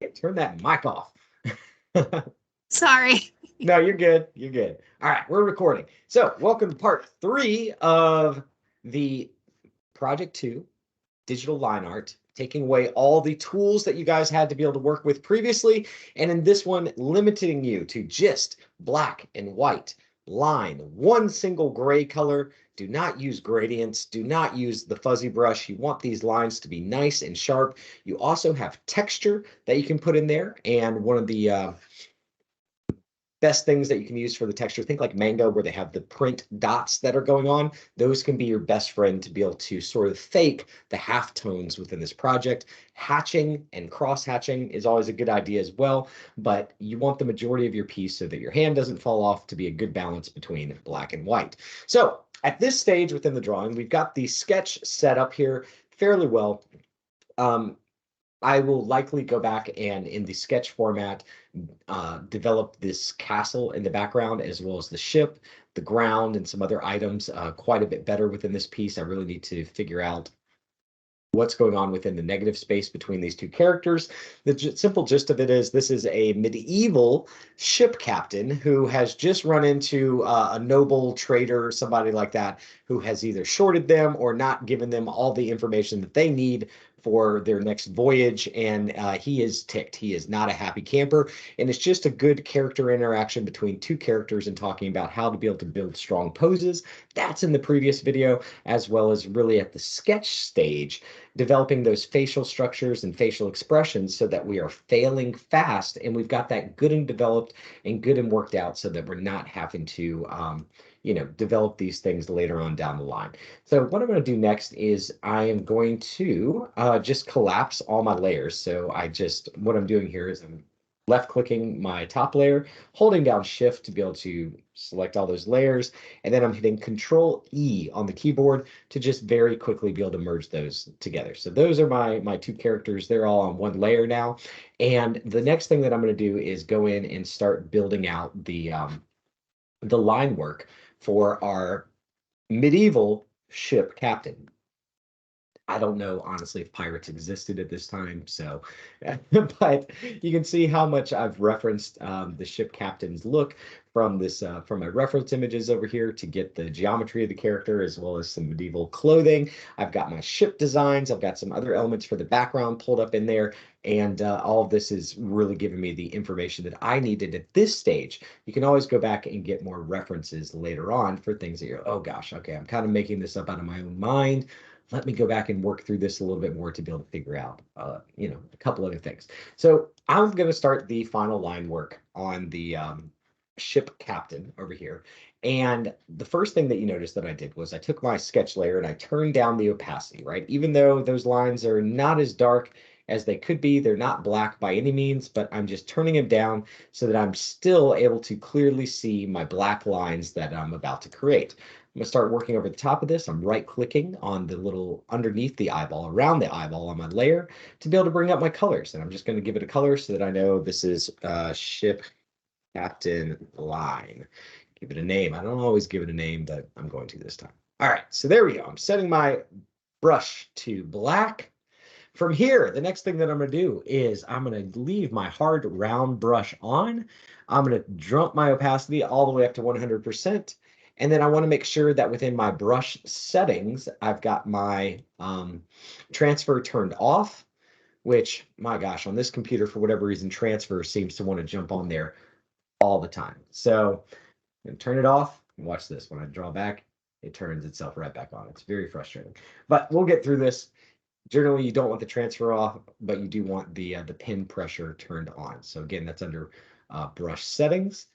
Turn that mic off. Sorry. No, you're good. You're good. All right, we're recording. So, welcome to part 3 of the Project 2 digital line art, taking away all the tools that you guys had to be able to work with previously, and in this one, limiting you to just black and white line, one single gray color. Do not use gradients. Do not use the fuzzy brush. You want these lines to be nice and sharp. You also have texture that you can put in there, and one of the best things that you can use for the texture, think like Mango, where they have the print dots that are going on. Those can be your best friend to be able to sort of fake the half tones within this project. Hatching and cross hatching is always a good idea as well, but you want the majority of your piece so that your hand doesn't fall off, to be a good balance between black and white. So at this stage within the drawing, we've got the sketch set up here fairly well. I will likely go back and in the sketch format, develop this castle in the background, as well as the ship, the ground, and some other items quite a bit better within this piece. I really need to figure out what's going on within the negative space between these two characters. The simple gist of it is this is a medieval ship captain who has just run into a noble trader or somebody like that who has either shorted them or not given them all the information that they need for their next voyage, and he is ticked. He is not a happy camper, and it's just a good character interaction between two characters and talking about how to be able to build strong poses. That's in the previous video, as well as really at the sketch stage, developing those facial structures and facial expressions so that we are failing fast, and we've got that good and developed and good and worked out so that we're not having to develop these things later on down the line. So what I'm going to do next is I am going to just collapse all my layers. So what I'm doing here is I'm left clicking my top layer, holding down shift to be able to select all those layers. And then I'm hitting Control E on the keyboard to just very quickly be able to merge those together. So those are my two characters. They're all on one layer now. And the next thing that I'm going to do is go in and start building out the line work for our medieval ship captain. I don't know, honestly, if pirates existed at this time, so, but you can see how much I've referenced the ship captain's look from this, from my reference images over here to get the geometry of the character, as well as some medieval clothing. I've got my ship designs. I've got some other elements for the background pulled up in there, and all of this is really giving me the information that I needed at this stage. You can always go back and get more references later on for things that you're, oh gosh, okay, I'm kind of making this up out of my own mind. Let me go back and work through this a little bit more to be able to figure out, a couple other things. So I'm going to start the final line work on the ship captain over here. And the first thing that you noticed that I did was I took my sketch layer and I turned down the opacity, right? Even though those lines are not as dark as they could be, they're not black by any means, but I'm just turning them down so that I'm still able to clearly see my black lines that I'm about to create. I'm going to start working over the top of this. I'm right-clicking on the little underneath the eyeball, around the eyeball on my layer to be able to bring up my colors. And I'm just going to give it a color so that I know this is ship captain line. Give it a name. I don't always give it a name, but I'm going to this time. All right, so there we go. I'm setting my brush to black. From here, the next thing that I'm going to do is I'm going to leave my hard round brush on. I'm going to drop my opacity all the way up to 100%. And then I want to make sure that within my brush settings, I've got my transfer turned off, which, my gosh, on this computer, for whatever reason, transfer seems to want to jump on there all the time. So I'm going to turn it off. And watch this. When I draw back, it turns itself right back on. It's very frustrating. But we'll get through this. Generally, you don't want the transfer off, but you do want the pen pressure turned on. So again, that's under brush settings.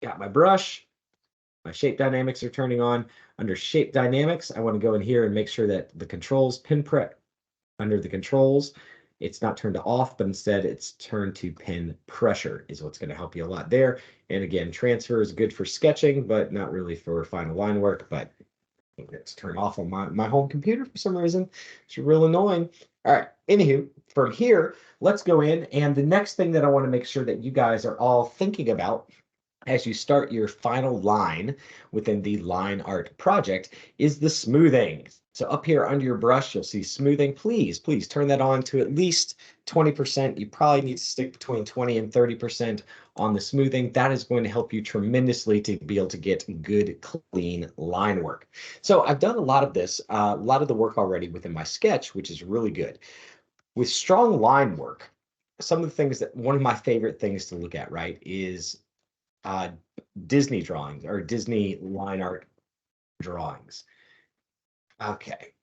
Got my brush. My shape dynamics are turning on. Under shape dynamics, I want to go in here and make sure that the controls pen prep under the controls, it's not turned to off, but instead it's turned to pen pressure is what's going to help you a lot there. And again, transfer is good for sketching, but not really for final line work. But it's turned off on my home computer for some reason. It's real annoying. All right. Anywho, from here, let's go in. And the next thing that I want to make sure that you guys are all thinking about as you start your final line within the line art project is the smoothing. So up here under your brush, you'll see smoothing. Please turn that on to at least 20%. You probably need to stick between 20 and 30% on the smoothing. That is going to help you tremendously to be able to get good, clean line work. So I've done a lot of this, a lot of the work already within my sketch, which is really good. With strong line work, some of the things that one of my favorite things to look at, right, is uh, Disney drawings or Disney line art drawings. Okay,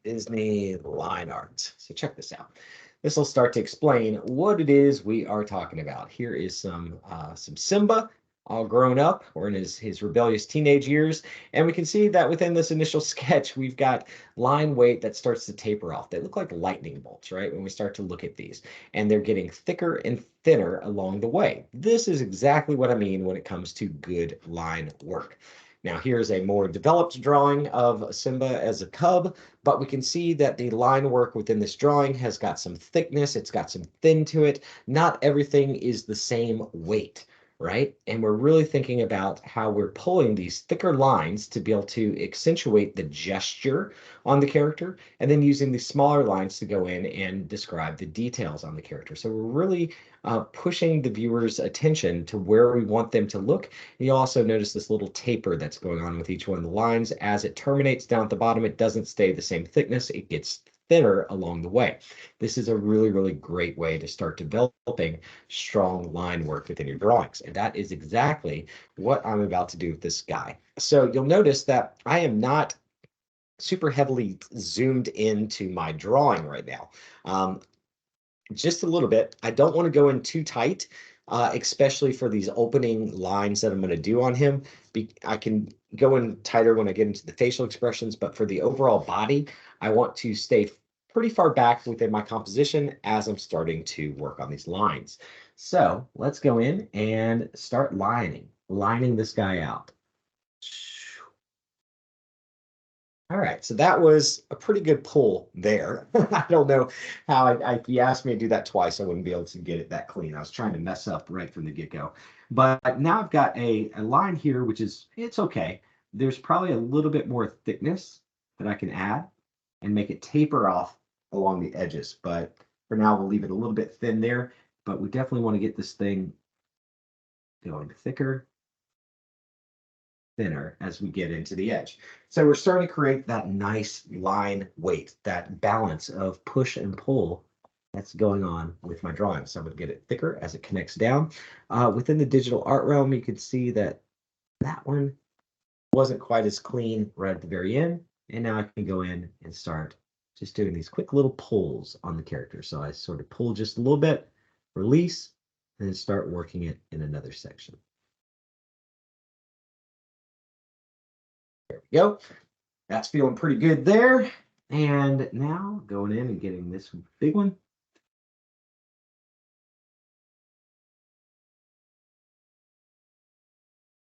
Disney line art. So check this out. This will start to explain what it is we are talking about. Here is some Simba, all grown up, or in his rebellious teenage years, and we can see that within this initial sketch, we've got line weight that starts to taper off. They look like lightning bolts, right? When we start to look at these, and they're getting thicker and thinner along the way. This is exactly what I mean when it comes to good line work. Now here's a more developed drawing of Simba as a cub, but we can see that the line work within this drawing has got some thickness, it's got some thin to it. Not everything is the same weight, right? And we're really thinking about how we're pulling these thicker lines to be able to accentuate the gesture on the character, and then using the smaller lines to go in and describe the details on the character. So we're really pushing the viewer's attention to where we want them to look. And you'll also notice this little taper that's going on with each one of the lines. As it terminates down at the bottom, it doesn't stay the same thickness. It gets thinner along the way. This is a really, really great way to start developing strong line work within your drawings. And that is exactly what I'm about to do with this guy. So you'll notice that I am not super heavily zoomed into my drawing right now. Just a little bit. I don't want to go in too tight, especially for these opening lines that I'm going to do on him. I can go in tighter when I get into the facial expressions, but for the overall body, I want to stay pretty far back within my composition as I'm starting to work on these lines. So let's go in and start lining this guy out. All right, so that was a pretty good pull there. I don't know how if you asked me to do that twice, I wouldn't be able to get it that clean. I was trying to mess up right from the get-go. But now I've got a line here, which is, it's okay. There's probably a little bit more thickness that I can add and make it taper off along the edges. But for now, we'll leave it a little bit thin there. But we definitely want to get this thing going thicker, thinner as we get into the edge. So we're starting to create that nice line weight, that balance of push and pull that's going on with my drawing. So I'm going to get it thicker as it connects down. Within the digital art realm, you can see that that one wasn't quite as clean right at the very end. And now I can go in and start just doing these quick little pulls on the character. So I sort of pull just a little bit, release, and then start working it in another section. There we go. That's feeling pretty good there. And now going in and getting this big one.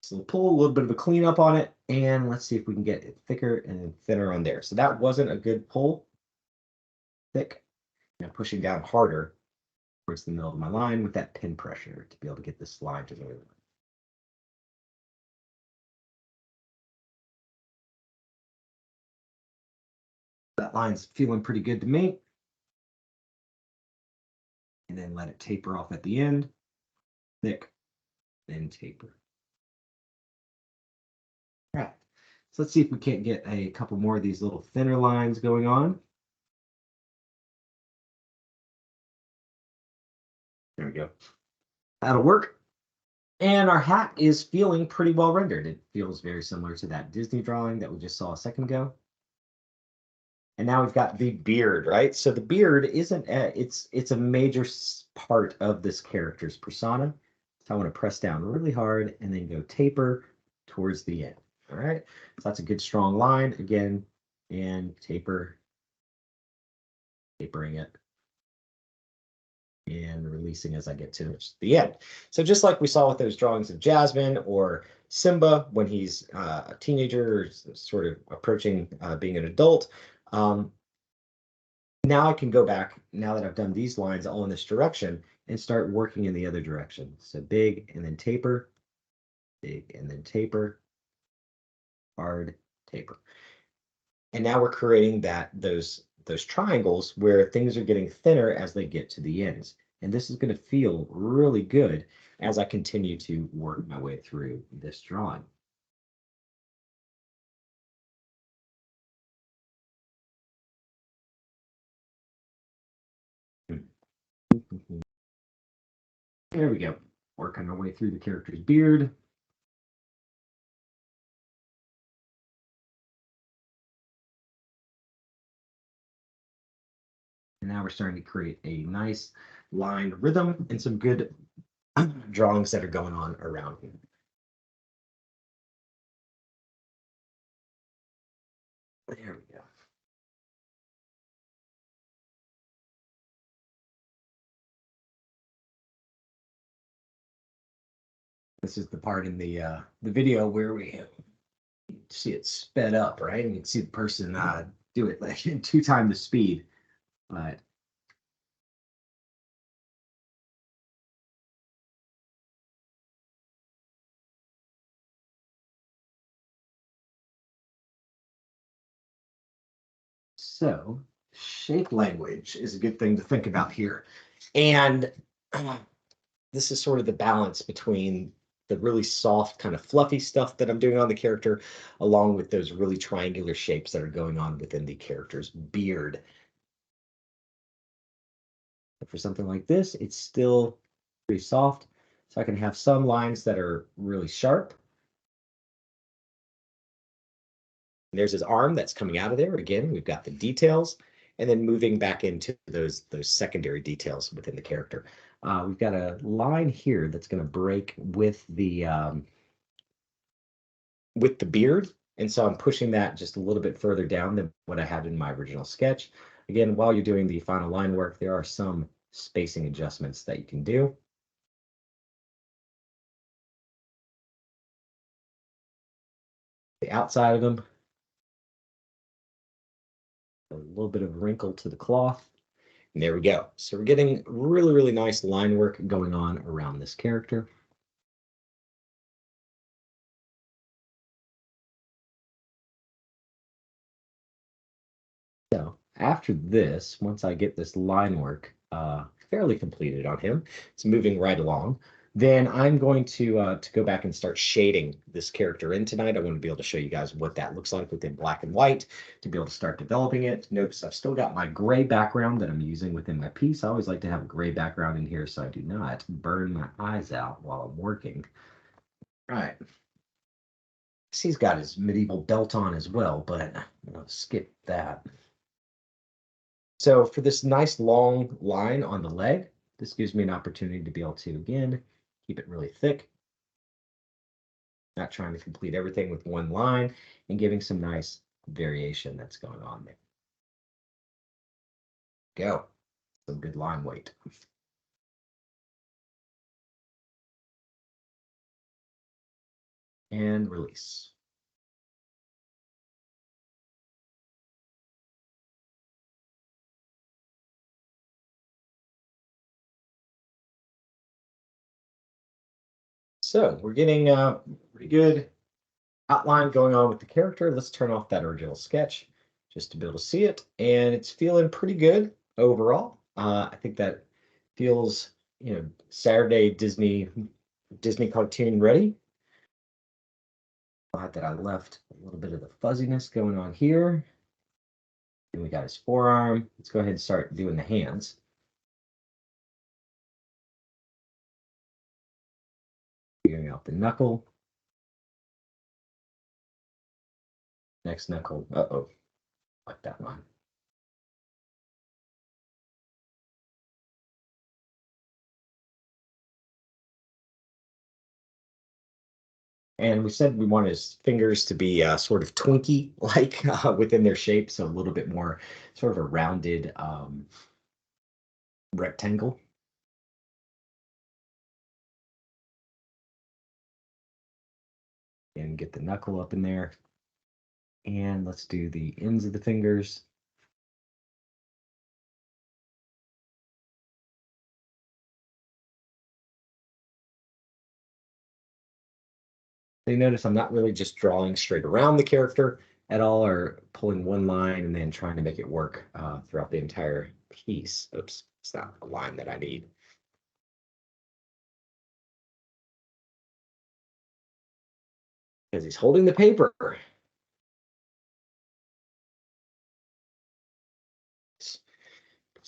So we'll pull a little bit of a cleanup on it, and let's see if we can get it thicker and thinner on there. So that wasn't a good pull. Thick. Now pushing down harder towards the middle of my line with that pin pressure to be able to get this line to go. That line's feeling pretty good to me. And then let it taper off at the end. Thick, then taper. All right. So let's see if we can't get a couple more of these little thinner lines going on. There we go. That'll work. And our hat is feeling pretty well rendered. It feels very similar to that Disney drawing that we just saw a second ago. And now we've got the beard, right? So the beard isn't it's a major part of this character's persona. So I want to press down really hard and then go taper towards the end. All right. So that's a good strong line again, and tapering it and releasing as I get to the end. So just like we saw with those drawings of Jasmine or Simba when he's a teenager, or sort of approaching being an adult, now I can go back, now that I've done these lines all in this direction, and start working in the other direction. So big and then taper, big and then taper, hard, taper. And now we're creating those triangles where things are getting thinner as they get to the ends. And this is going to feel really good as I continue to work my way through this drawing. There we go. Working our way through the character's beard. And now we're starting to create a nice line rhythm and some good drawings that are going on around him. There we go. This is the part in the video where we see it sped up, right? And you can see the person do it like in 2 times the speed. But so shape language is a good thing to think about here. And this is sort of the balance between the really soft, kind of fluffy stuff that I'm doing on the character, along with those really triangular shapes that are going on within the character's beard. But for something like this, it's still pretty soft. So I can have some lines that are really sharp. And there's his arm that's coming out of there. Again, we've got the details, and then moving back into those secondary details within the character. We've got a line here that's going to break with the beard, and so I'm pushing that just a little bit further down than what I had in my original sketch. Again, while you're doing the final line work, there are some spacing adjustments that you can do. The outside of them, a little bit of wrinkle to the cloth. And there we go. So we're getting really, really nice line work going on around this character. So after this, once I get this line work fairly completed on him, it's moving right along. Then I'm going to go back and start shading this character in tonight. I want to be able to show you guys what that looks like within black and white to be able to start developing it. Notice I've still got my gray background that I'm using within my piece. I always like to have a gray background in here so I do not burn my eyes out while I'm working. All right. He's got his medieval belt on as well, but I'll skip that. So for this nice long line on the leg, this gives me an opportunity to be able to, again, keep it really thick. Not trying to complete everything with one line and giving some nice variation that's going on there. Go. Some good line weight. And release. So we're getting a pretty good outline going on with the character. Let's turn off that original sketch just to be able to see it. And it's feeling pretty good overall. I think that feels, Saturday Disney cartoon ready. Glad that I left a little bit of the fuzziness going on here. And we got his forearm. Let's go ahead and start doing the hands. Figuring out the knuckle. Next knuckle. Uh-oh. Like that one. And we said we want his fingers to be sort of Twinkie like within their shape, so a little bit more sort of a rounded rectangle. And get the knuckle up in there. And let's do the ends of the fingers. So you notice I'm not really just drawing straight around the character. at all, or pulling one line and then trying to make it work throughout the entire piece. Oops, it's not a line that I need. Because he's holding the paper. Does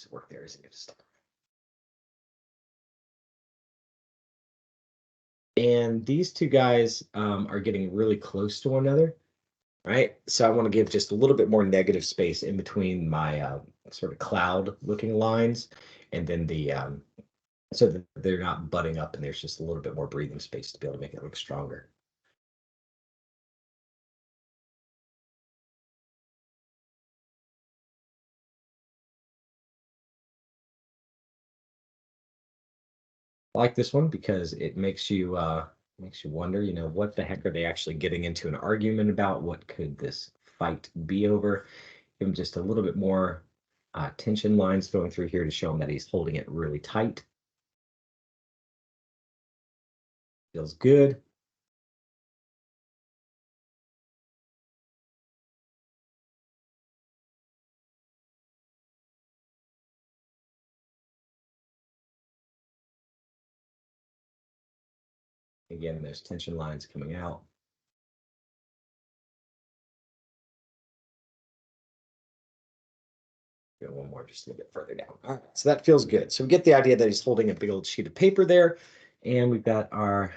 it work there? Is it going to start? And these two guys are getting really close to one another, right? So I want to give just a little bit more negative space in between my sort of cloud looking lines, and then the so that they're not butting up and there's just a little bit more breathing space to be able to make it look stronger. I like this one because it makes you wonder, what the heck are they actually getting into an argument about? What could this fight be over? Give him just a little bit more tension lines going through here to show him that he's holding it really tight. Feels good. Again, there's tension lines coming out. Go one more just a little bit further down. All right, so that feels good. So we get the idea that he's holding a big old sheet of paper there, and we've got our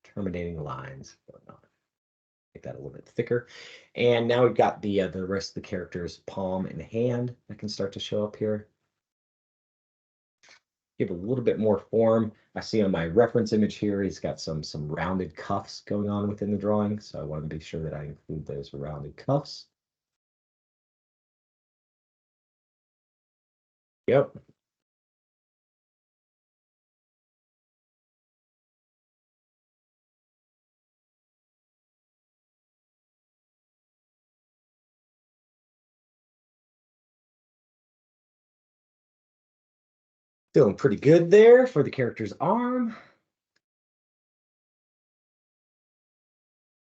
terminating lines going on. Make that a little bit thicker. And now we've got the rest of the character's palm and hand that can start to show up here. Give a little bit more form. I see on my reference image here, he's got some rounded cuffs going on within the drawing. So I want to be sure that I include those rounded cuffs. Yep. Feeling pretty good there for the character's arm.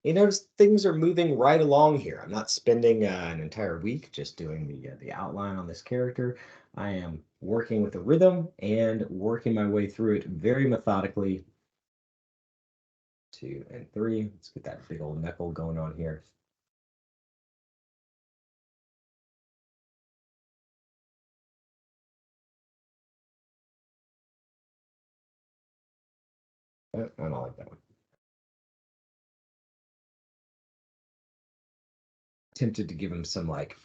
You notice things are moving right along here. I'm not spending an entire week just doing the outline on this character. I am working with the rhythm and working my way through it very methodically. 2 and 3. Let's get that big old knuckle going on here. Oh, I don't like that one. Tempted to give him some like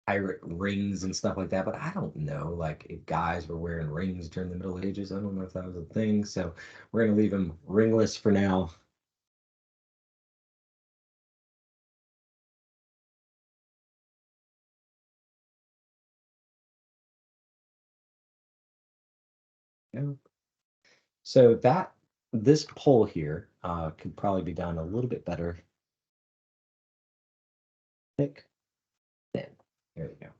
pirate rings and stuff like that, but I don't know like if guys were wearing rings during the Middle Ages. I don't know if that was a thing. So we're gonna leave him ringless for now. Yeah. So this pull here could probably be done a little bit better. Thick, thin. There we go.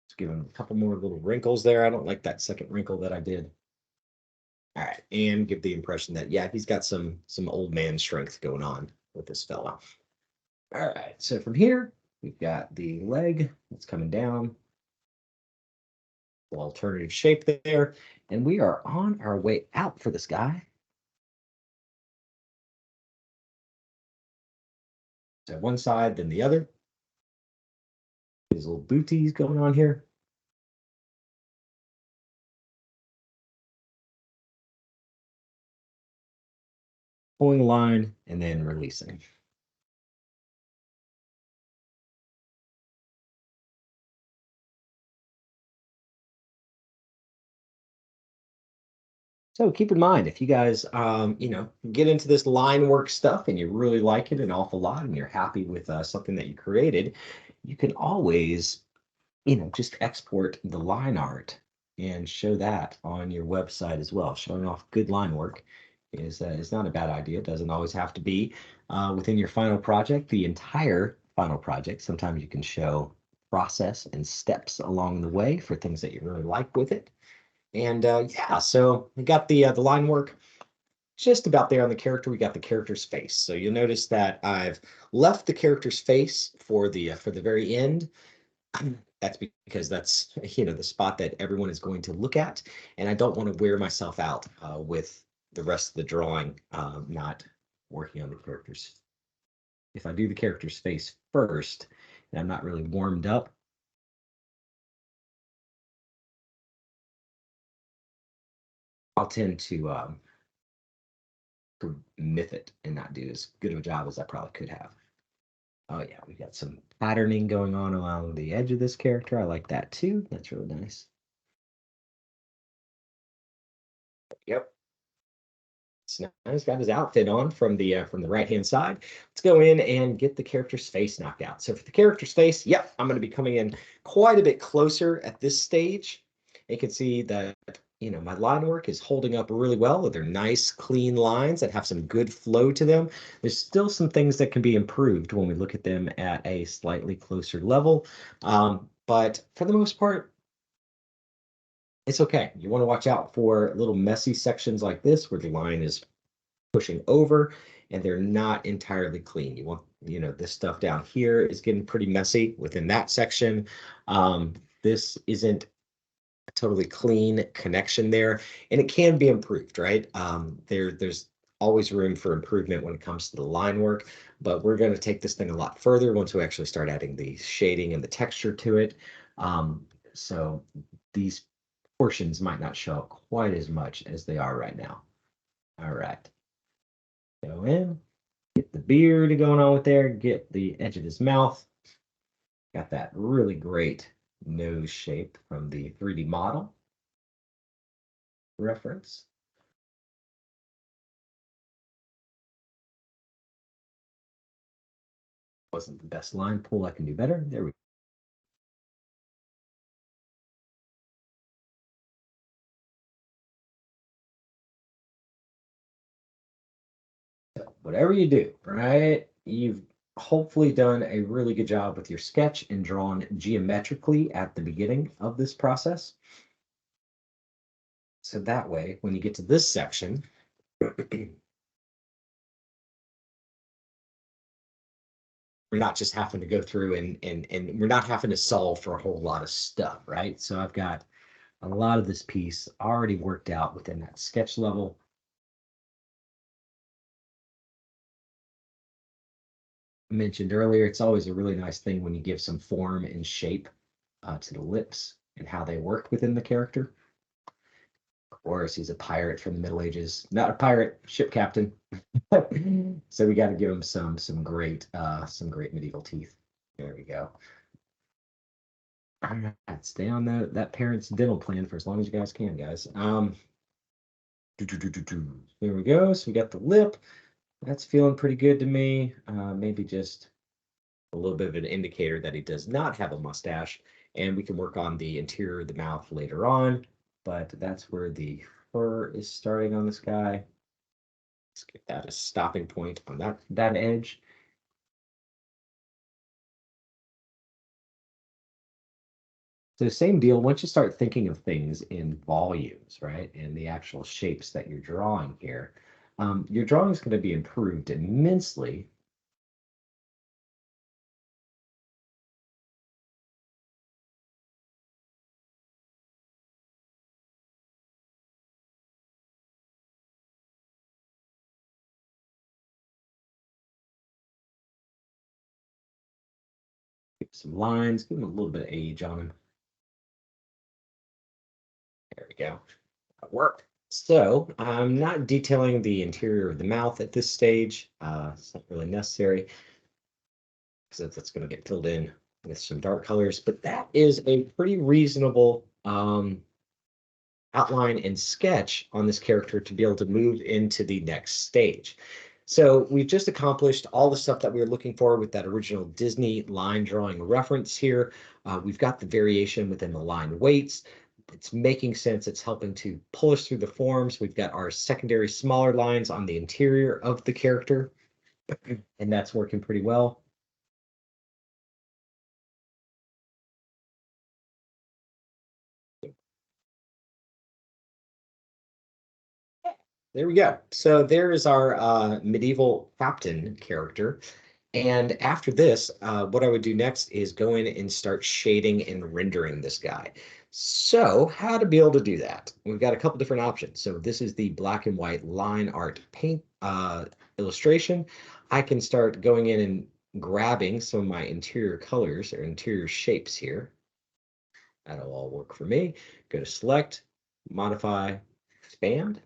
Let's give him a couple more little wrinkles there. I don't like that second wrinkle that I did. All right, and give the impression that yeah, he's got some old man strength going on with this fella. All right, so from here we've got the leg that's coming down, alternative shape there, and we are on our way out for this guy. So one side, then the other. These little booties going on here. Pulling the line and then releasing. So keep in mind, if you guys, get into this line work stuff and you really like it an awful lot and you're happy with something that you created, you can always, just export the line art and show that on your website as well. Showing off good line work is not a bad idea. It doesn't always have to be within your final project, the entire final project. Sometimes you can show process and steps along the way for things that you really like with it. And yeah, so we got the line work just about there on the character. We got the character's face. So you'll notice that I've left the character's face for the very end. That's because that's the spot that everyone is going to look at, and I don't want to wear myself out with the rest of the drawing not working on the characters. If I do the character's face first and I'm not really warmed up, I'll tend to myth it and not do as good of a job as I probably could have. Oh yeah, we've got some patterning going on along the edge of this character. I like that too. That's really nice. Yep. He's got his outfit on from the right-hand side. Let's go in and get the character's face knocked out. So for the character's face, yep, I'm going to be coming in quite a bit closer at this stage. You can see that, my line work is holding up really well. They're nice, clean lines that have some good flow to them. There's still some things that can be improved when we look at them at a slightly closer level. But for the most part, it's okay. You want to watch out for little messy sections like this where the line is pushing over and they're not entirely clean. You want, this stuff down here is getting pretty messy within that section. This isn't a totally clean connection there, and it can be improved, right? There's always room for improvement when it comes to the line work, but we're going to take this thing a lot further once we actually start adding the shading and the texture to it. So these portions might not show up quite as much as they are right now. All right. Go in, get the beard going on with there, get the edge of his mouth. Got that really great nose shape from the 3D model reference. Wasn't the best line pull. I can do better. There we go. Whatever you do, right? You've hopefully done a really good job with your sketch and drawn geometrically at the beginning of this process. So that way, when you get to this section, we're not just having to go through and we're not having to solve for a whole lot of stuff, right? So I've got a lot of this piece already worked out within that sketch level. I mentioned earlier, it's always a really nice thing when you give some form and shape to the lips and how they work within the character. Of course, he's a pirate from the Middle Ages, not a pirate, ship captain. So we got to give him some great medieval teeth. There we go. All right, stay on that parent's dental plan for as long as you guys can, guys. There we go. So we got the lip. That's feeling pretty good to me. Maybe just a little bit of an indicator that he does not have a mustache, and we can work on the interior of the mouth later on, but that's where the fur is starting on this guy. Let's get that a stopping point on that edge. So same deal, once you start thinking of things in volumes, right, and the actual shapes that you're drawing here, your drawing is going to be improved immensely. Some lines, give him a little bit of age on him. There we go. That worked. So I'm not detailing the interior of the mouth at this stage. It's not really necessary because that's going to get filled in with some dark colors, but that is a pretty reasonable outline and sketch on this character to be able to move into the next stage. So we've just accomplished all the stuff that we were looking for with that original Disney line drawing reference here. We've got the variation within the line weights. it's making sense. It's helping to pull us through the forms. We've got our secondary smaller lines on the interior of the character, and that's working pretty well. There we go. So there's our medieval captain character. And after this, what I would do next is go in and start shading and rendering this guy. So how to be able to do that? We've got a couple different options. So this is the black and white line art paint illustration. I can start going in and grabbing some of my interior colors or interior shapes here. That'll all work for me. Go to select, modify, expand,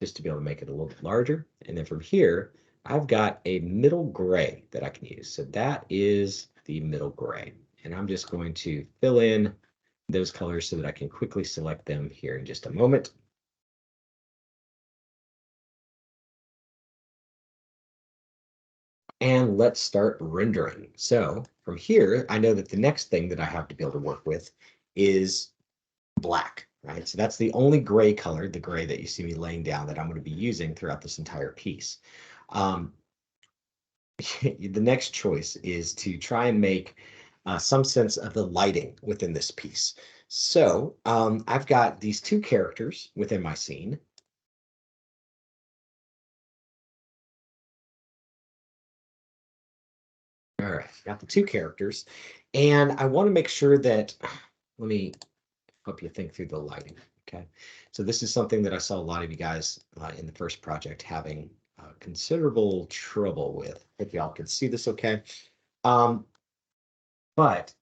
just to be able to make it a little bit larger. And then from here, I've got a middle gray that I can use. So that is the middle gray. And I'm just going to fill in those colors so that I can quickly select them here in just a moment. And let's start rendering. So from here, I know that the next thing that I have to be able to work with is black, right? So that's the only gray color, the gray that you see me laying down, that I'm going to be using throughout this entire piece. The next choice is to try and make some sense of the lighting within this piece. So I've got these two characters within my scene. All right, got the two characters, and I want to make sure that, let me help you think through the lighting. Okay, so this is something that I saw a lot of you guys in the first project having considerable trouble with. If y'all can see this okay. But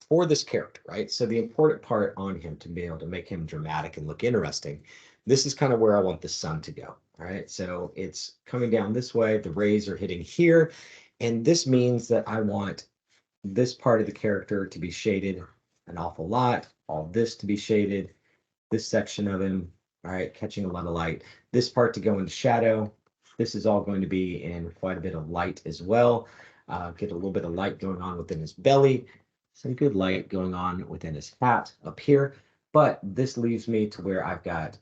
for this character, right? So the important part on him to be able to make him dramatic and look interesting, this is kind of where I want the sun to go. All right, so it's coming down this way, the rays are hitting here, and this means that I want this part of the character to be shaded an awful lot, all this to be shaded, this section of him, all right, catching a lot of light, this part to go into shadow. This is all going to be in quite a bit of light as well. Get a little bit of light going on within his belly, some good light going on within his hat up here. But this leaves me to where I've got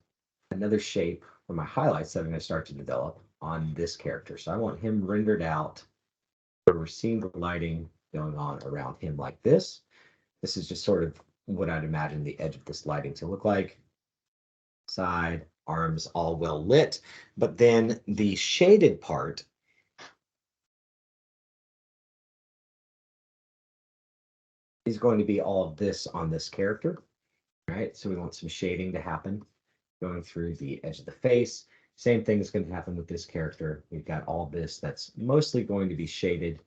another shape for my highlights that I'm going to start to develop on this character. So I want him rendered out where we're seeing the lighting going on around him like this. This is just sort of what I'd imagine the edge of this lighting to look like. Side, arms all well lit, but then the shaded part is going to be all of this on this character, right? So we want some shading to happen going through the edge of the face. Same thing is going to happen with this character. We've got all this that's mostly going to be shaded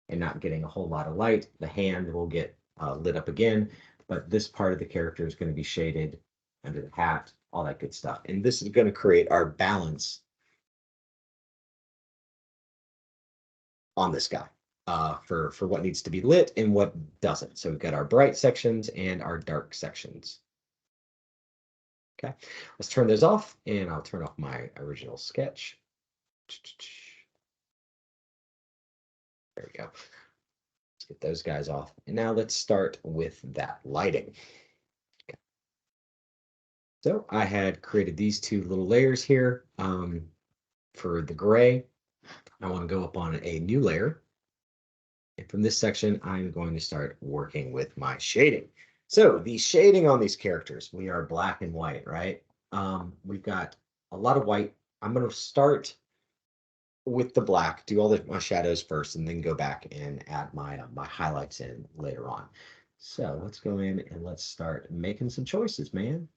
and not getting a whole lot of light. The hand will get lit up again, but this part of the character is going to be shaded under the hat, all that good stuff. And this is going to create our balance on this guy for what needs to be lit and what doesn't. So we've got our bright sections and our dark sections. Okay, let's turn those off, and I'll turn off my original sketch. There we go. Let's get those guys off. And now let's start with that lighting. Okay. So I had created these two little layers here for the gray. I want to go up on a new layer. And from this section, I'm going to start working with my shading. So the shading on these characters, we are black and white, right? We've got a lot of white. I'm going to start with the black, do all my shadows first, and then go back and add my highlights in later on. So let's go in and let's start making some choices, man.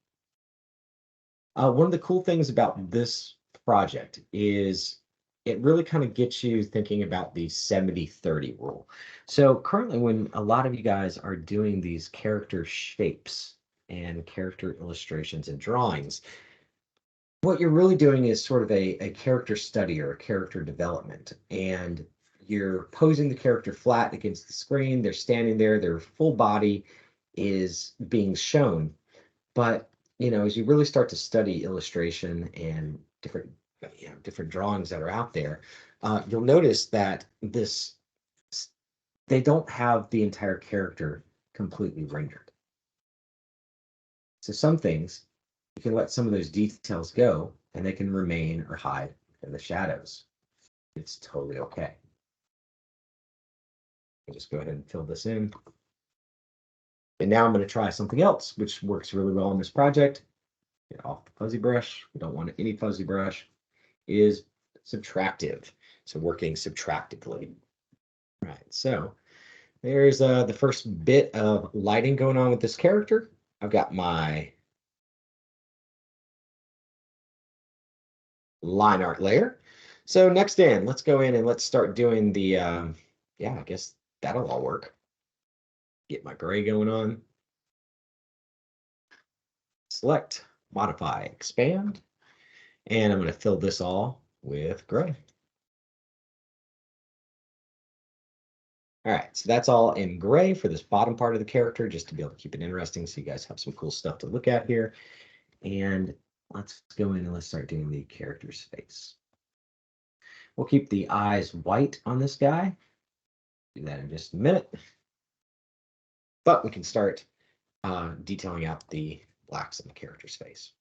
One of the cool things about this project is it really kind of gets you thinking about the 70-30 rule. So currently, when a lot of you guys are doing these character shapes and character illustrations and drawings, what you're really doing is sort of a character study or a character development. And you're posing the character flat against the screen. They're standing there, their full body is being shown. But as you really start to study illustration and different drawings that are out there, you'll notice that they don't have the entire character completely rendered. So some things, you can let some of those details go and they can remain or hide in the shadows. It's totally okay. I'll just go ahead and fill this in. And now I'm going to try something else, which works really well on this project. Get off the fuzzy brush. We don't want any fuzzy brush. Is subtractive. So working subtractively. All right, so there's the first bit of lighting going on with this character. I've got my line art layer. So next in, let's go in and let's start doing the, yeah, I guess that'll all work. Get my gray going on. Select, modify, expand. And I'm going to fill this all with gray. All right, so that's all in gray for this bottom part of the character, just to be able to keep it interesting so you guys have some cool stuff to look at here. And let's go in and let's start doing the character's face. We'll keep the eyes white on this guy. Do that in just a minute. But we can start detailing out the blacks in the character's face.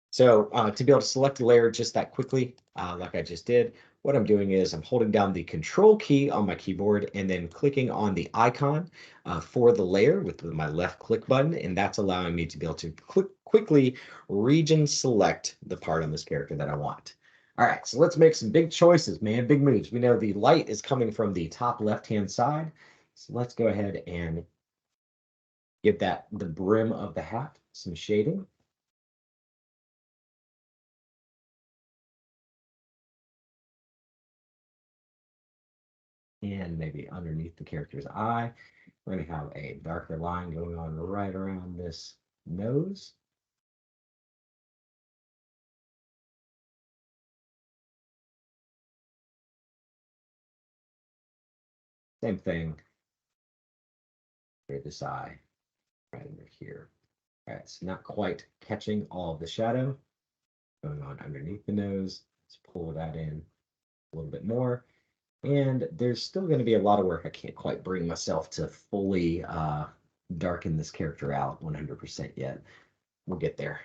So to be able to select a layer just that quickly, like I just did, what I'm doing is I'm holding down the Control key on my keyboard and then clicking on the icon for the layer with my left click button, and that's allowing me to be able to quickly region select the part on this character that I want. All right, so let's make some big choices, man, big moves. We know the light is coming from the top left-hand side, so let's go ahead and give that the brim of the hat some shading. And maybe underneath the character's eye, we're going to have a darker line going on right around this nose. Same thing for this eye right under here. All right, so not quite catching all of the shadow going on underneath the nose. Let's pull that in a little bit more. And there's still going to be a lot of work. I can't quite bring myself to fully darken this character out 100% yet. We'll get there.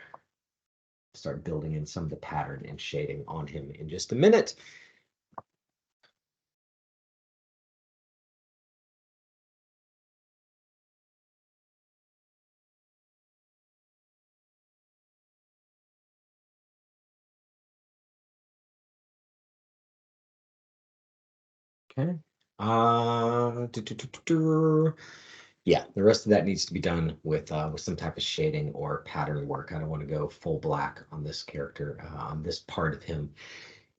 Start building in some of the pattern and shading on him in just a minute. Okay. Yeah, the rest of that needs to be done with some type of shading or pattern work. I don't want to go full black on this character, on this part of him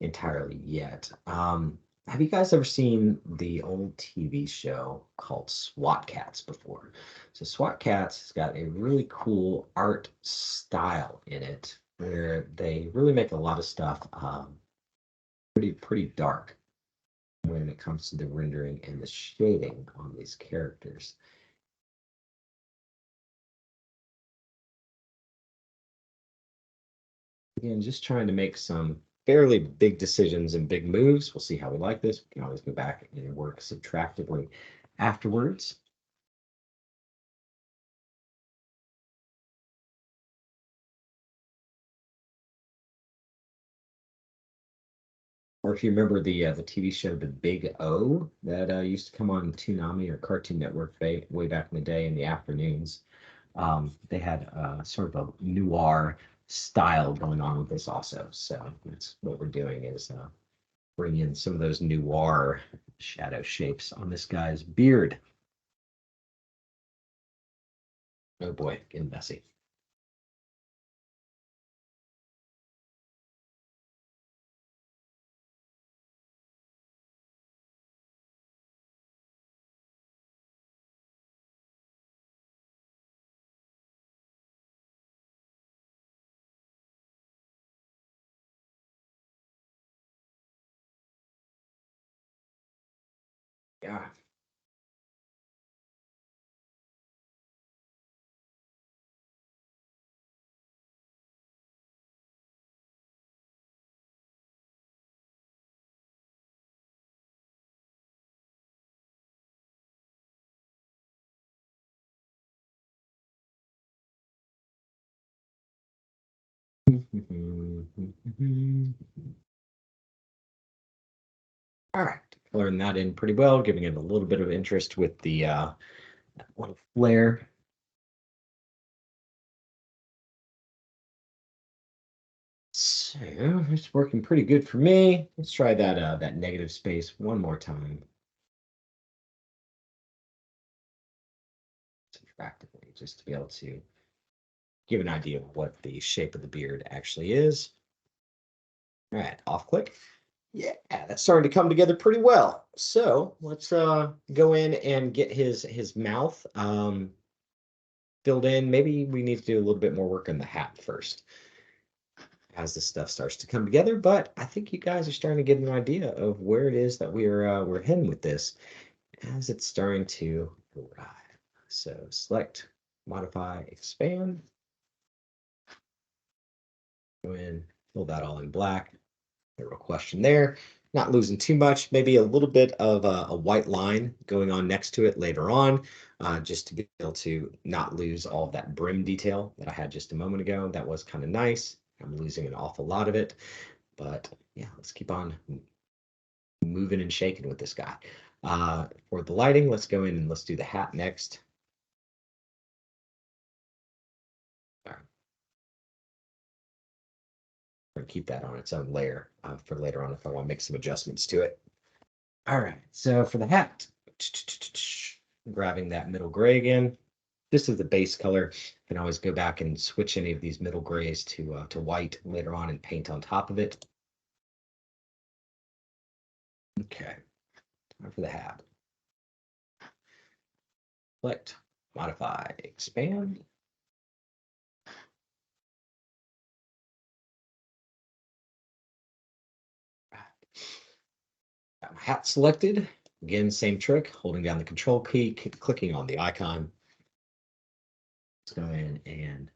entirely yet. Have you guys ever seen the old TV show called SWAT Cats before? So SWAT Cats has got a really cool art style in it where they really make a lot of stuff pretty dark when it comes to the rendering and the shading on these characters. Again, just trying to make some fairly big decisions and big moves. We'll see how we like this. We can always go back and work subtractively afterwards. Or if you remember the TV show The Big O that used to come on Toonami or Cartoon Network way back in the day in the afternoons, they had sort of a noir style going on with this also. So that's what we're doing is bring in some of those noir shadow shapes on this guy's beard. Oh boy, getting messy. Yeah. All right, coloring that in pretty well, giving it a little bit of interest with the little flare. So it's working pretty good for me. Let's try that that negative space one more time. Subtractively, just to be able to give an idea of what the shape of the beard actually is. All right, off click. Yeah, that's starting to come together pretty well. So let's go in and get his mouth filled in. Maybe we need to do a little bit more work on the hat first as this stuff starts to come together. But I think you guys are starting to get an idea of where it is that we're heading with this as it's starting to arrive. So select, modify, expand. Go in, fill that all in black. No real question there. Not losing too much, maybe a little bit of a white line going on next to it later on, just to be able to not lose all of that brim detail that I had just a moment ago. That was kind of nice. I'm losing an awful lot of it, but yeah, let's keep on moving and shaking with this guy. For the lighting, let's go in and let's do the hat next. All right. Keep that on its own layer for later on if I want to make some adjustments to it. All right, so for the hat, grabbing that middle gray again. This is the base color. You can always go back and switch any of these middle grays to white later on and paint on top of it. Okay, time for the hat. Select, modify, expand. Got my hat selected. Again, same trick, holding down the control key, clicking on the icon. Let's go in and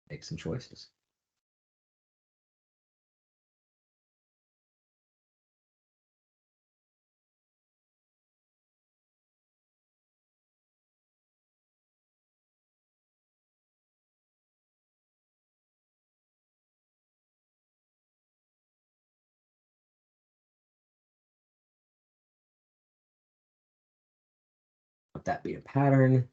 make some choices. Let that be a pattern.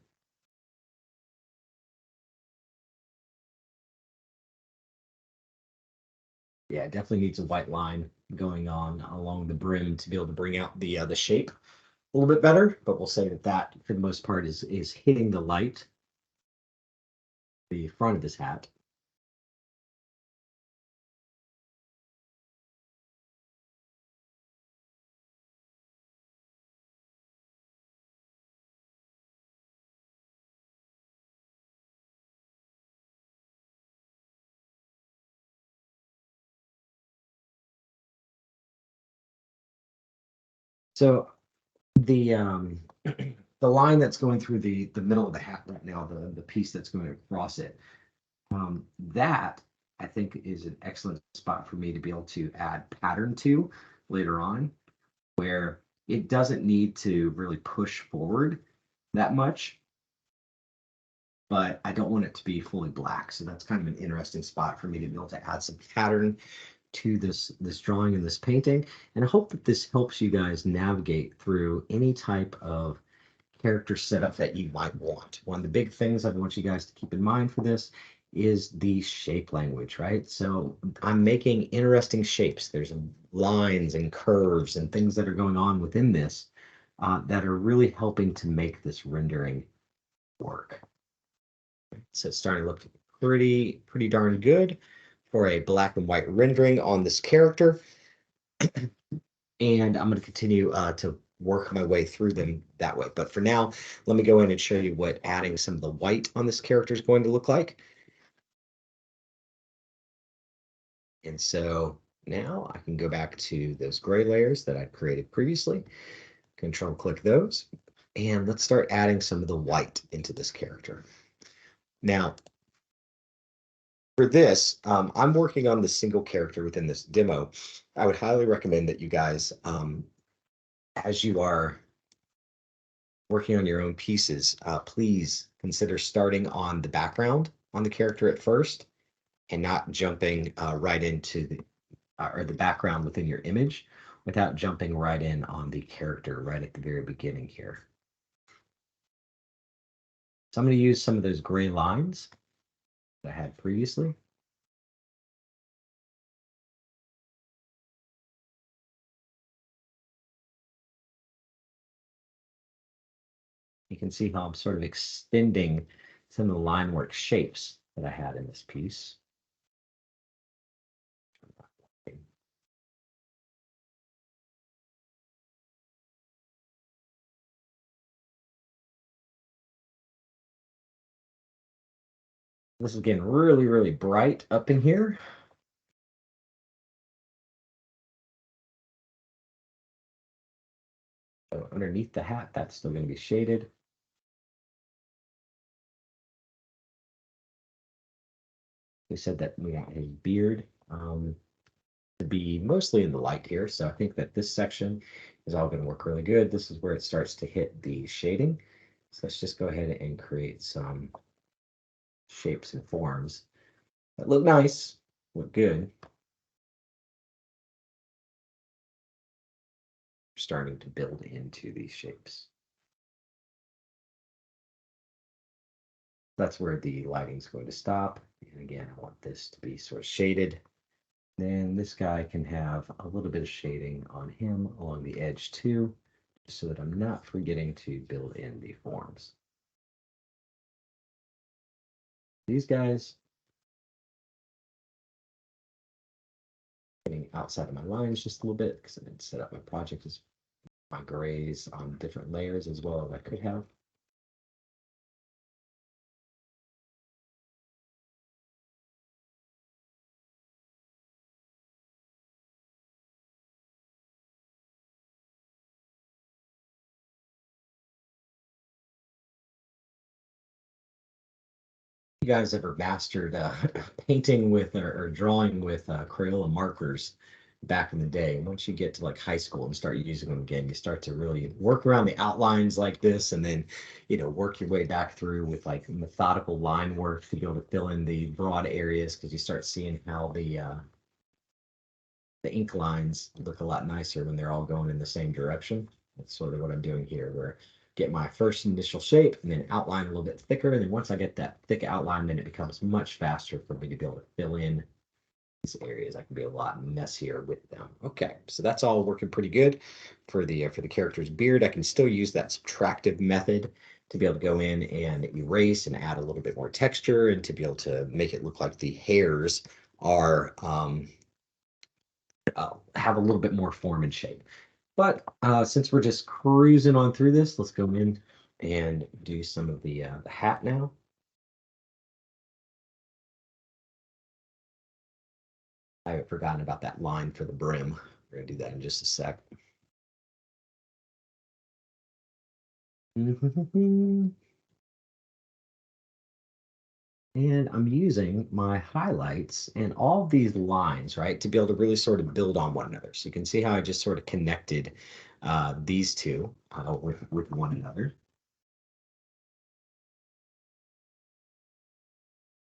Yeah, it definitely needs a white line going on along the brim to be able to bring out the shape a little bit better. But we'll say that that, for the most part, is hitting the light, the front of his hat. So the the line that's going through the middle of the hat right now, the piece that's going across it, that I think is an excellent spot for me to be able to add pattern to later on, where it doesn't need to really push forward that much, but I don't want it to be fully black. So that's kind of an interesting spot for me to be able to add some pattern to this drawing and this painting. And I hope that this helps you guys navigate through any type of character setup that you might want. One of the big things I want you guys to keep in mind for this is the shape language, right? So I'm making interesting shapes. There's lines and curves and things that are going on within this that are really helping to make this rendering work. So it's starting to look pretty darn good for a black and white rendering on this character. And I'm going to continue to work my way through them that way. But for now, let me go in and show you what adding some of the white on this character is going to look like. And so now I can go back to those gray layers that I created previously, control click those, and let's start adding some of the white into this character. Now, for this, I'm working on the single character within this demo. I would highly recommend that you guys, as you are working on your own pieces, please consider starting on the background on the character at first and not jumping right into the or the background within your image without jumping right in on the character right at the very beginning here. So I'm going to use some of those gray lines that I had previously. You can see how I'm sort of extending some of the line work shapes that I had in this piece. This is getting really, really bright up in here. So underneath the hat, that's still going to be shaded. We said that we want his beard to be mostly in the light here. So I think that this section is all going to work really good. This is where it starts to hit the shading. So let's just go ahead and create some shapes and forms that look nice, look good. Starting to build into these shapes. That's where the lighting's going to stop. And again, I want this to be sort of shaded. Then this guy can have a little bit of shading on him along the edge too, so that I'm not forgetting to build in the forms. These guys, getting outside of my lines just a little bit because I didn't set up my project as my grays on different layers as well as I could have. You guys ever mastered painting with or drawing with Crayola markers back in the day? Once you get to like high school and start using them again, you start to really work around the outlines like this, and then work your way back through with like methodical line work to be able to fill in the broad areas because you start seeing how the ink lines look a lot nicer when they're all going in the same direction. That's sort of what I'm doing here, where get my first initial shape and then outline a little bit thicker. And then once I get that thick outline, then it becomes much faster for me to be able to fill in these areas. I can be a lot messier with them. Okay, so that's all working pretty good for the character's beard. I can still use that subtractive method to be able to go in and erase and add a little bit more texture and to be able to make it look like the hairs are have a little bit more form and shape. But since we're just cruising on through this, let's go in and do some of the hat now. I haven't forgotten about that line for the brim. We're gonna do that in just a sec. And I'm using my highlights and all of these lines, right, to be able to really sort of build on one another. So you can see how I just sort of connected these two with one another.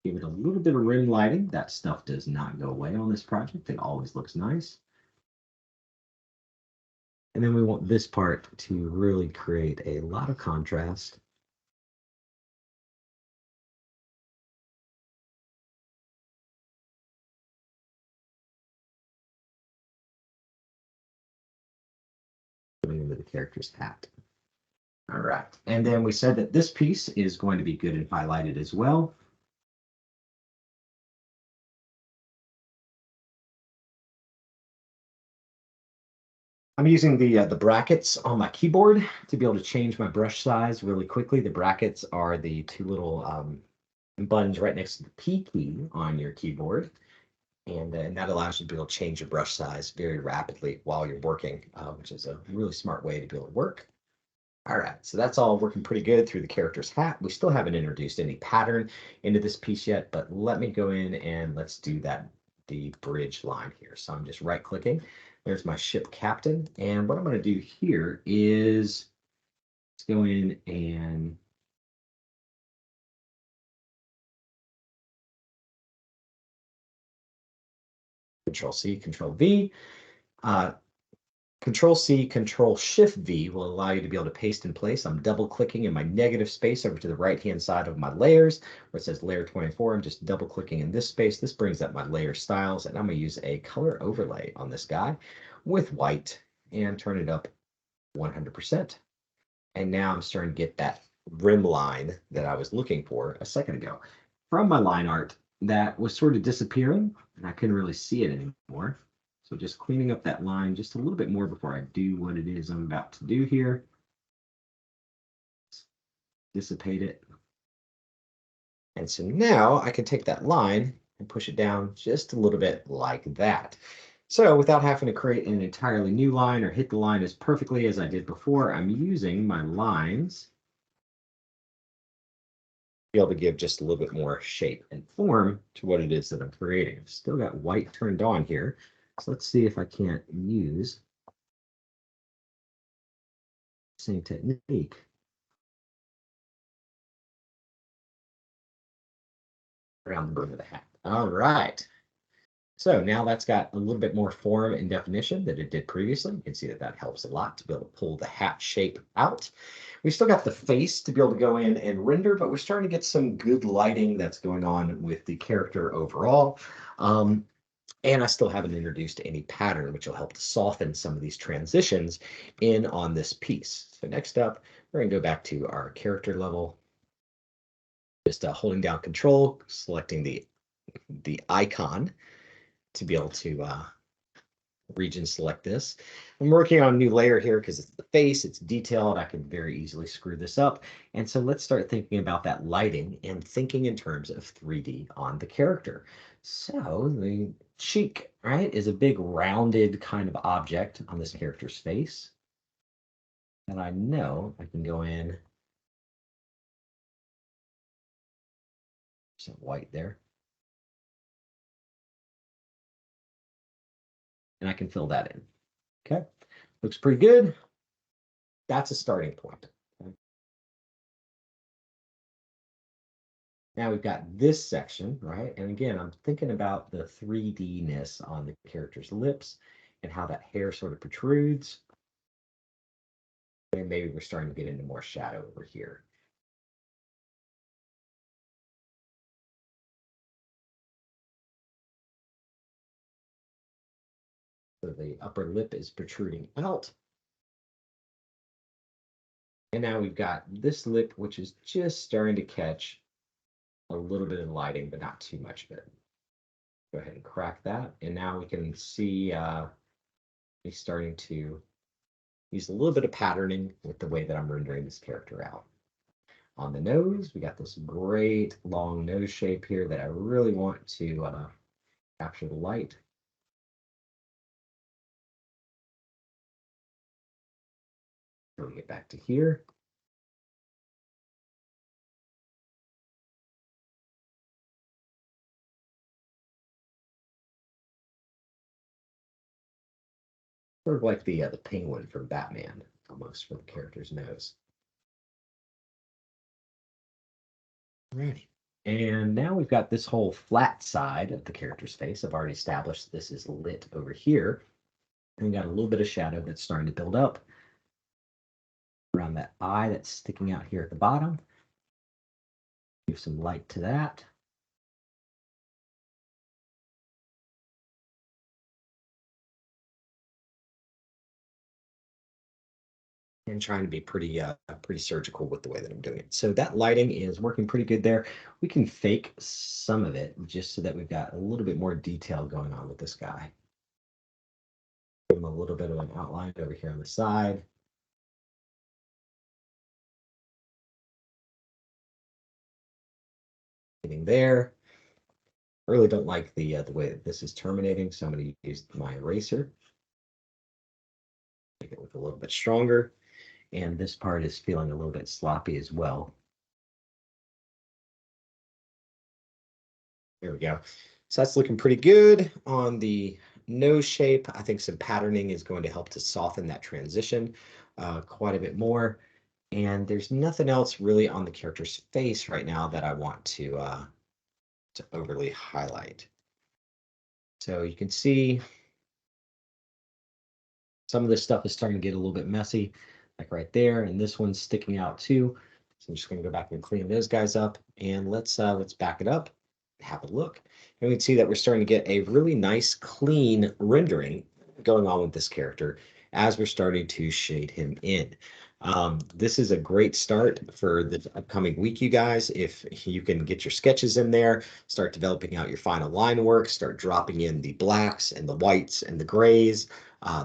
Give it a little bit of rim lighting. That stuff does not go away on this project. It always looks nice. And then we want this part to really create a lot of contrast. Into the character's hat. All right. And then we said that this piece is going to be good and highlighted as well. I'm using the brackets on my keyboard to be able to change my brush size really quickly. The brackets are the two little buttons right next to the P key on your keyboard. And that allows you to be able to change your brush size very rapidly while you're working, which is a really smart way to be able to work. All right, so that's all working pretty good through the character's hat. We still haven't introduced any pattern into this piece yet, but let me go in and let's do the bridge line here. So I'm just right clicking. There's my ship captain. And what I'm going to do here is Let's go in and Control C, Control V. Control C, Control Shift V will allow you to be able to paste in place. I'm double clicking in my negative space over to the right-hand side of my layers where it says layer 24. I'm just double clicking in this space. This brings up my layer styles, and I'm going to use a color overlay on this guy with white and turn it up 100%. And now I'm starting to get that rim line that I was looking for a second ago. From my line art that was sort of disappearing, and I couldn't really see it anymore. So just cleaning up that line just a little bit more before I do what it is I'm about to do here. Dissipate it. And so now I can take that line and push it down just a little bit like that. So without having to create an entirely new line or hit the line as perfectly as I did before, I'm using my lines to be able to give just a little bit more shape and form to what it is that I'm creating. I've still got white turned on here. So let's see if I can't use the same technique. Around the brim of the hat. All right. So now that's got a little bit more form and definition than it did previously. You can see that that helps a lot to be able to pull the hat shape out. We still got the face to be able to go in and render, but we're starting to get some good lighting that's going on with the character overall. And I still haven't introduced any pattern, which will help to soften some of these transitions in on this piece. So next up, we're going to go back to our character level. Just holding down Control, selecting the icon to be able to region select this. I'm working on a new layer here because it's the face, it's detailed. I can very easily screw this up. And so let's start thinking about that lighting and thinking in terms of 3D on the character. So the cheek, right, is a big rounded kind of object on this character's face. And I know I can go in some white there. And I can fill that in. Okay, looks pretty good. That's a starting point. Okay? Now we've got this section, right? And again, I'm thinking about the 3D-ness on the character's lips and how that hair sort of protrudes. And maybe we're starting to get into more shadow over here. So the upper lip is protruding out. And now we've got this lip, which is just starting to catch a little bit of lighting, but not too much of it. Go ahead and crack that. And now we can see he's starting to use a little bit of patterning with the way that I'm rendering this character out. On the nose, we got this great long nose shape here that I really want to capture the light. So we get back to here. Sort of like the penguin from Batman, almost, for the character's nose. Alrighty. And now we've got this whole flat side of the character's face. I've already established this is lit over here. And we got a little bit of shadow that's starting to build up around that eye that's sticking out here at the bottom. Give some light to that. And trying to be pretty surgical with the way that I'm doing it. So that lighting is working pretty good there. We can fake some of it just so that we've got a little bit more detail going on with this guy. Give him a little bit of an outline over here on the side. Getting there. I really don't like the way that this is terminating, so I'm going to use my eraser. Make it look a little bit stronger. And this part is feeling a little bit sloppy as well. There we go. So that's looking pretty good on the nose shape. I think some patterning is going to help to soften that transition quite a bit more. And there's nothing else really on the character's face right now that I want to overly highlight. So you can see some of this stuff is starting to get a little bit messy, like right there, and this one's sticking out too. So I'm just going to go back and clean those guys up, and let's back it up, have a look, and we can see that we're starting to get a really nice, clean rendering going on with this character as we're starting to shade him in. This is a great start for the upcoming week, you guys. If you can get your sketches in there, start developing out your final line work, start dropping in the blacks and the whites and the grays.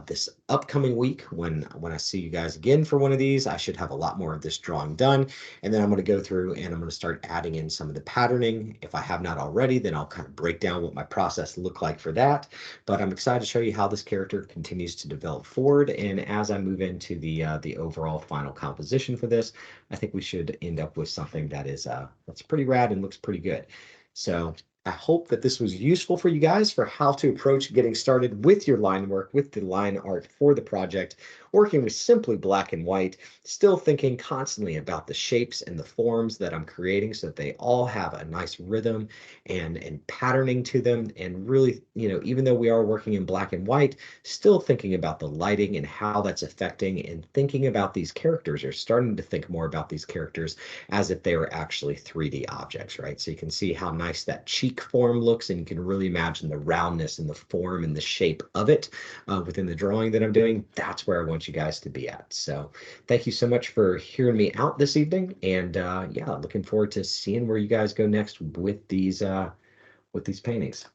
This upcoming week, when I see you guys again for one of these, I should have a lot more of this drawing done. And then I'm going to go through and I'm going to start adding in some of the patterning. If I have not already, then I'll kind of break down what my process looked like for that. But I'm excited to show you how this character continues to develop forward. And as I move into the overall final composition for this, I think we should end up with something that is that's pretty rad and looks pretty good. So I hope that this was useful for you guys for how to approach getting started with your line work, with the line art for the project, working with simply black and white, still thinking constantly about the shapes and the forms that I'm creating so that they all have a nice rhythm and patterning to them. And really, even though we are working in black and white, still thinking about the lighting and how that's affecting and thinking about these characters, or starting to think more about these characters as if they were actually 3D objects, right? So you can see how nice that cheek form looks, and you can really imagine the roundness and the form and the shape of it within the drawing that I'm doing. That's where I want you guys to be at. So thank you so much for hearing me out this evening. And yeah, looking forward to seeing where you guys go next with these paintings.